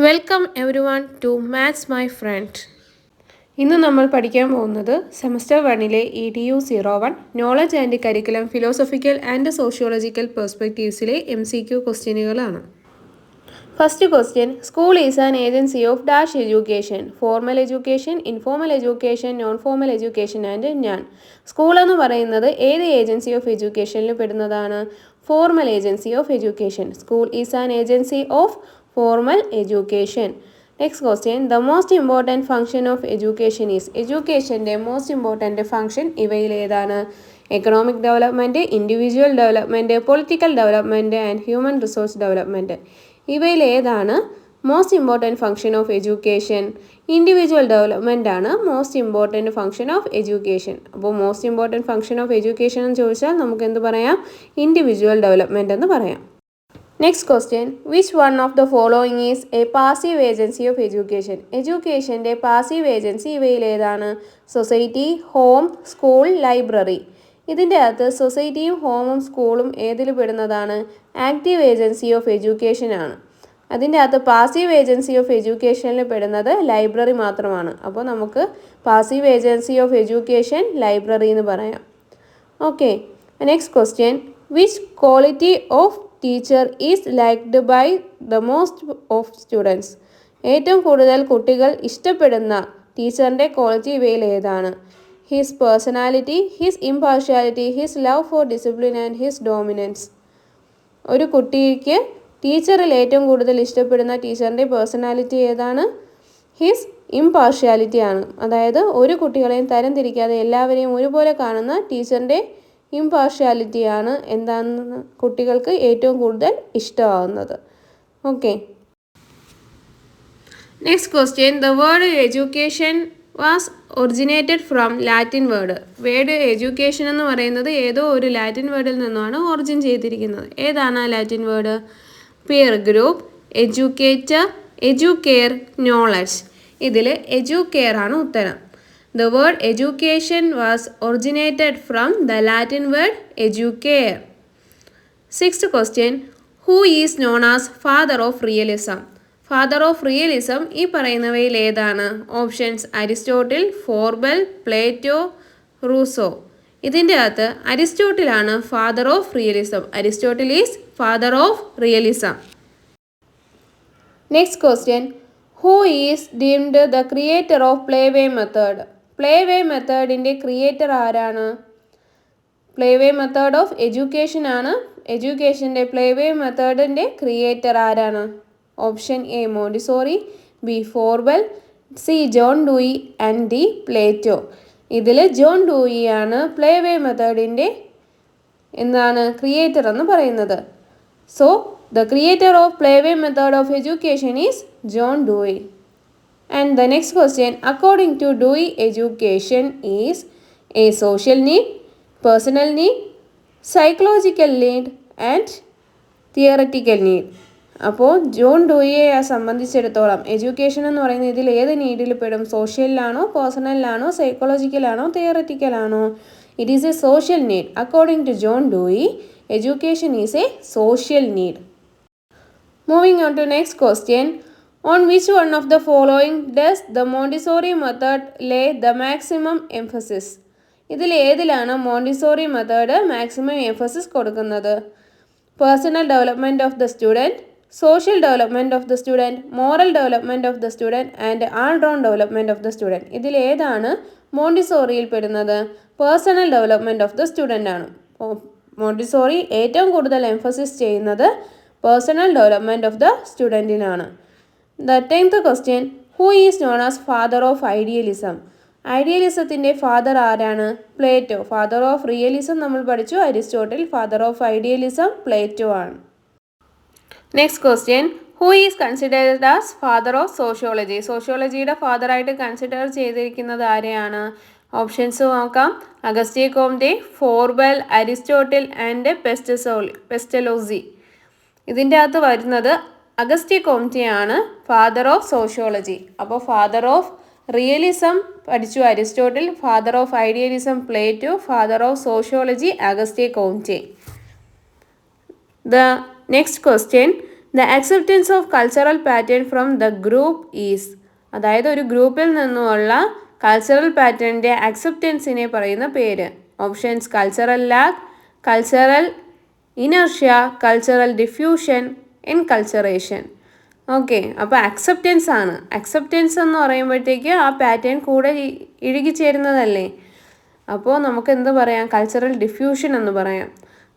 Welcome everyone to maths my friend. ഇന്ന് നമ്മൾ പഠിക്കാൻ പോകുന്നത് സെമസ്റ്റർ 1-ലെ EDU01 knowledge and curriculum philosophical and sociological പെർസ്പെക്റ്റീവ്സിലെ MCQ ക്വസ്റ്റ്യനുകളാണ്. First question, school is an agency of dash education, formal education, informal education, non formal education and ഞാൻ. School എന്ന് പറയുന്നത് ഏത് ഏജൻസി ഓഫ് എഡ്യൂക്കേഷനിൽ പെടുന്നതാണ്? Formal agency of education. School is an agency of formal education. Next question, the most important function of education is. എഡ്യൂക്കേഷൻ്റെ most important function ഇവയിൽ ഏതാണ്? Economic development, individual development, political development and human resource development. ഇവയിൽ ഏതാണ് most important function of education? Individual development ആണ് most important function of education. അപ്പോൾ most important function of education എന്ന് ചോദിച്ചാൽ നമുക്ക് എന്ത് പറയാം? ഇൻഡിവിജ്വൽ ഡെവലപ്മെൻറ്റ് എന്ന് പറയാം. Next question, which one of the following is a passive agency of education? എഡ്യൂക്കേഷൻ്റെ പാസീവ് ഏജൻസി ഇവയിൽ ഏതാണ്? Society, home, school, library. ഇതിൻ്റെ അകത്ത് സൊസൈറ്റിയും ഹോമും സ്കൂളും ഏതിൽ പെടുന്നതാണ്? ആക്റ്റീവ് ഏജൻസി ഓഫ് എഡ്യൂക്കേഷൻ ആണ്. അതിൻ്റെ അകത്ത് പാസീവ് ഏജൻസി ഓഫ് എഡ്യൂക്കേഷനിൽ പെടുന്നത് ലൈബ്രറി മാത്രമാണ്. അപ്പോൾ നമുക്ക് passive agency of education library എന്ന് പറയാം. Okay, next question, which quality of teacher is liked by the most of students? ഏറ്റവും കൂടുതൽ കുട്ടികൾ ഇഷ്ടപ്പെടുന്ന ടീച്ചറിൻ്റെ ക്വാളിറ്റി ഇവയിൽ ഏതാണ്? His personality, his impartiality, his love for discipline and his dominance. ഒരു കുട്ടിക്ക് ടീച്ചറിൽ ഏറ്റവും കൂടുതൽ ഇഷ്ടപ്പെടുന്ന ടീച്ചറിൻ്റെ പേഴ്സണാലിറ്റി ഏതാണ്? ഹിസ് ഇംപാർഷ്യാലിറ്റി ആണ്. അതായത് ഒരു കുട്ടികളെയും തരംതിരിക്കാതെ എല്ലാവരെയും ഒരുപോലെ കാണുന്ന ടീച്ചറിൻ്റെ ഇംപാർഷ്യാലിറ്റിയാണ് എന്താണെന്ന് കുട്ടികൾക്ക് ഏറ്റവും കൂടുതൽ ഇഷ്ടമാവുന്നത്. Okay, next question, the word education was originated from Latin word. Word education എന്ന് പറയുന്നത് ഏതോ ഒരു ലാറ്റിൻ വേർഡിൽ നിന്നാണ് ഒറിജിൻ ചെയ്തിരിക്കുന്നത്. ഏതാണ് ആ Latin word? Peer group, educator, educare, knowledge. ഇതിൽ എഡ്യൂക്കെയർ ആണ് ഉത്തരം. The word education was originated from the Latin word educare. Sixth question, who is known as father of realism? Father of realism ഈ പറയുന്നവയിൽ ഏതാണ്? Options Aristotle, Froebel, Plato, Rousseau. ഇതിൻ്റെ അകത്ത് അരിസ്റ്റോട്ടിലാണ് father of realism. Aristotle is father of realism. Next question, who is deemed the creator of Playway method? Playway മെത്തേഡിൻ്റെ creator ആരാണ്? Playway method of education ആണ്. എഡ്യൂക്കേഷൻ്റെ പ്ലേവേ മെത്തേഡിൻ്റെ ക്രിയേറ്റർ ആരാണ്? Option A Montessori, B Froebel, C John Dewey and D Plato. ഇതിൽ John Dewey ആണ് playway മെത്തേഡിൻ്റെ എന്താണ് ക്രിയേറ്റർ എന്ന് പറയുന്നത്. So the creator of പ്ലേവേ method of education is John Dewey. And the next question, according to Dewey, education is a social need, personal need, psychological need and theoretical need. അപ്പോൾ John ഡൂയിയെ സംബന്ധിച്ചിടത്തോളം education എന്ന് പറയുന്നത് ഇതിൽ ഏത് നീഡിൽ പെടും? സോഷ്യലിലാണോ, പേഴ്സണലിലാണോ, സൈക്കോളജിക്കലാണോ, തിയററ്റിക്കലാണോ? It is a social need. According to John Dewey, education is a social need. Moving on to next question, on which one of the following does the Montessori method lay the maximum emphasis? ഇതിൽ ഏതിലാണ് Montessori method maximum emphasis കൊടുക്കുന്നത്? Personal development of the student, social development of the student, moral development of the student and all round development of the student. ഇതിൽ ഏതാണ് മോണ്ടിസോറിയിൽ പെടുന്നത്? Personal development of the student ആണ്. Montessori ഏറ്റവും കൂടുതൽ emphasis ചെയ്യുന്നത് personal development of the സ്റ്റുഡൻറ്റിനാണ്. The 10th question, who is known as father of idealism? ഐഡിയലിസത്തിൻ്റെ ഫാദർ ആരാണ്? പ്ലേറ്റോ. ഫാദർ ഓഫ് റിയലിസം നമ്മൾ പഠിച്ചു Aristotle. Father of idealism Plato ആണ്. Next question, who is considered as father of sociology? സോഷ്യോളജിയുടെ ഫാദറായിട്ട് consider ചെയ്തിരിക്കുന്നത് ആരെയാണ്? ഓപ്ഷൻസ് നോക്കാം. Auguste Comte, Froebel, Aristotle and Pestalozzi. ഇതിൻ്റെ അകത്ത് വരുന്നത് അഗസ്റ്റ്യേ കോംതെയാണ് ഫാദർ ഓഫ് സോഷ്യോളജി. അപ്പോൾ ഫാദർ ഓഫ് റിയലിസം പഠിച്ചു Aristotle, father of idealism Plato, father of sociology Auguste Comte. The next question, the acceptance of cultural pattern from the group is. അതായത് ഒരു ഗ്രൂപ്പിൽ നിന്നുമുള്ള കൾച്ചറൽ പാറ്റേണിൻ്റെ അക്സെപ്റ്റൻസിനെ പറയുന്ന പേര്. Options: cultural lag, cultural inertia, cultural diffusion, enculturation. Okay, അപ്പോൾ acceptance ആണ്. അക്സെപ്റ്റൻസ് എന്ന് പറയുമ്പോഴത്തേക്ക് ആ പാറ്റേൺ കൂടെ ഇഴുകിച്ചേരുന്നതല്ലേ. അപ്പോൾ നമുക്ക് എന്ത് പറയാം? കൾച്ചറൽ ഡിഫ്യൂഷൻ എന്ന് പറയാം.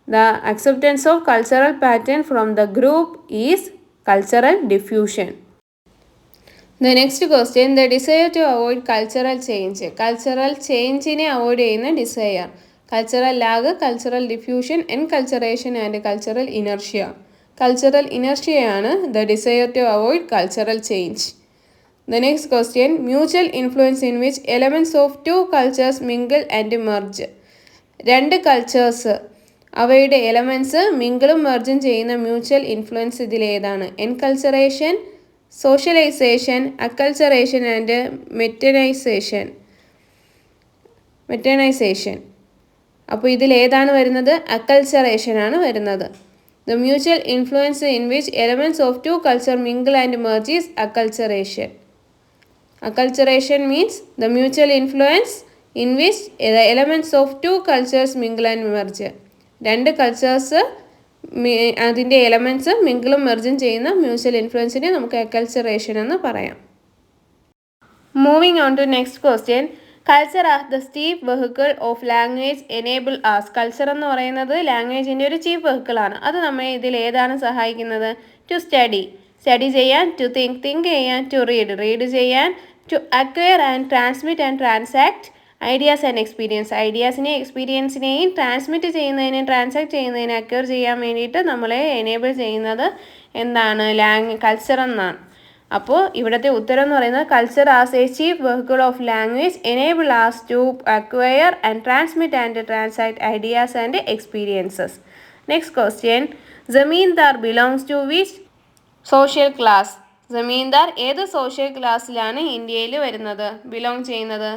The acceptance of cultural pattern from the group is cultural diffusion. The next question, the desire to avoid cultural change. Cultural ചേഞ്ചിനെ അവോയ്ഡ് ചെയ്യുന്ന desire. Cultural lag, cultural diffusion, enculturation and cultural inertia. Cultural ഇനർഷ്യയാണ് the desire to avoid cultural change. The next question, mutual influence in which elements of two cultures mingle and merge. രണ്ട് cultures അവയുടെ elements മിങ്കിളും മെർജും ചെയ്യുന്ന mutual influence ഇതിലേതാണ്? എൻകൾച്ചറേഷൻ, socialisation, acculturation and മെറ്റനൈസേഷൻ. അപ്പോൾ ഇതിലേതാണ് വരുന്നത്? അക്കൾച്ചറേഷൻ ആണ് വരുന്നത്. The mutual influence in which elements of two culture mingle and merge is acculturation. Acculturation means the mutual influence in which the elements of two cultures mingle and merge. രണ്ട് cultures അതിൻ്റെ elements മിങ്കിളും മെർജും ചെയ്യുന്ന mutual ഇൻഫ്ലുവൻസിനെ നമുക്ക് acculturation എന്ന് പറയാം. Moving on to next question, culture as the chief vehicle of language enable us. Culture എന്ന് പറയുന്നത് ലാംഗ്വേജിൻ്റെ ഒരു ചീഫ് വെഹിക്കിളാണ്. അത് നമ്മെ ഇതിൽ ഏതാണ് സഹായിക്കുന്നത്? ടു സ്റ്റഡി ചെയ്യാൻ, ടു തിങ്ക് ചെയ്യാൻ, ടു റീഡ് ചെയ്യാൻ, to acquire and transmit and transact ideas and experience. ഐഡിയാസിനെയും എക്സ്പീരിയൻസിനെയും ട്രാൻസ്മിറ്റ് ചെയ്യുന്നതിനും ട്രാൻസാക്ട് ചെയ്യുന്നതിനും അക്വയർ ചെയ്യാൻ വേണ്ടിയിട്ട് നമ്മളെ എനേബിൾ ചെയ്യുന്നത് എന്താണ്? കൾച്ചർ എന്നാണ്. അപ്പോൾ ഇവിടുത്തെ ഉത്തരം എന്ന് പറയുന്നത് culture as a chief vehicle of language enable us to acquire and transmit and transact ideas and experiences. Next question, zamindar belongs to which social class. Zamindar ഏത് സോഷ്യൽ ക്ലാസ്സിലാണ് ഇന്ത്യയിൽ വരുന്നത്, ബിലോങ് ചെയ്യുന്നത്?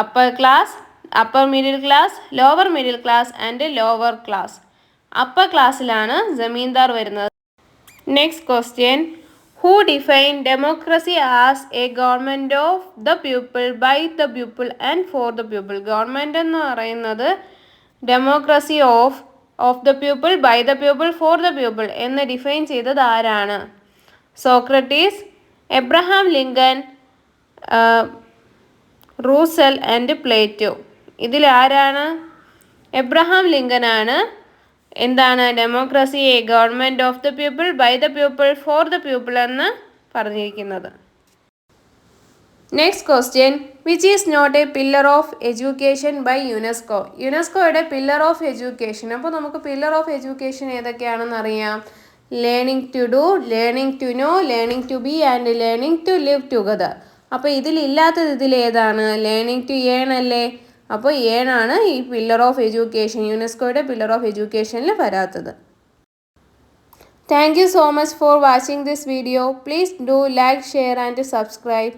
Upper class, upper middle class, lower middle class and lower class. Upper ക്ലാസ്സിലാണ് ജമീന്ദാർ വരുന്നത്. Next question, who define democracy as a government of the people, by the people and for the people. Government എന്ന് പറയുന്നത് democracy of the people, by the people, for the people എന്ന് define ചെയ്തത് ആരാണ്? Socrates, Abraham Lincoln, Rousseau and Plato. ഇതിൽ ആരാണ്? Abraham Lincoln ആണ് എന്താണ് democracy a government of the people, by the people, for the people എന്ന് പറഞ്ഞിരിക്കുന്നത്. Next question, which is not a pillar of education by UNESCO. യുനെസ്കോയുടെ pillar of education. അപ്പോൾ നമുക്ക് pillar of education ഏതൊക്കെയാണെന്ന് അറിയാം. Learning to do, learning to know, learning to be and learning to live together. അപ്പോൾ ഇതിലില്ലാത്തത് ഇതിലേതാണ്? Learning to earn അല്ലേ. അപ്പോൾ ഏണാണ് ഈ പില്ലർ ഓഫ് എഡ്യൂക്കേഷൻ, യുനെസ്കോയുടെ പില്ലർ ഓഫ് എഡ്യൂക്കേഷനിൽ വരാത്തത്. Thank you so much for watching this video. Please do like, share and subscribe.